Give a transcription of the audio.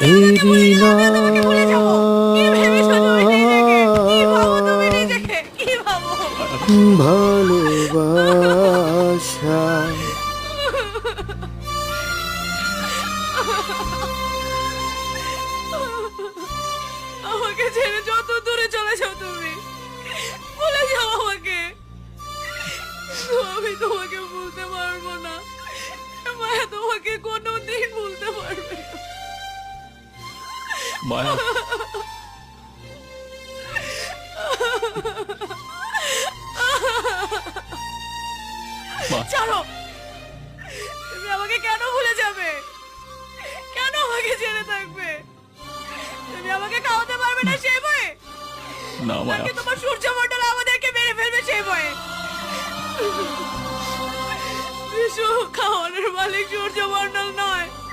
এরি না ভুলে যাবো? কি ভেবেছো তুমি নিজেকে? কি ভাবো তুমি নিজেকে? কি ভাবো? ভালোবাসা। আমাকে ছেড়ে যত দূরে চলে যাও তুমি, ভুলে যাও আমাকে। কিন্তু আমি তোমাকে ভুলতে পারবো না। মায়া তোমাকে কোনোদিন ভুলতে পারবে না। মায়া, মা, ছাড়ো। তুমি আমাকে কেন ভুলে যাবে? কেন আমাকে ছেড়ে থাকবে? তুমি আমাকে খাওয়াতে পারবে না সেই ভয়ে? না মায়া, নাকি তোমার সূর্যমণ্ডল আমাদেরকে মেরে ফেলবে সেই ভয়ে? বিশু, খাওয়ানোর মালিক সূর্যমণ্ডল নয়,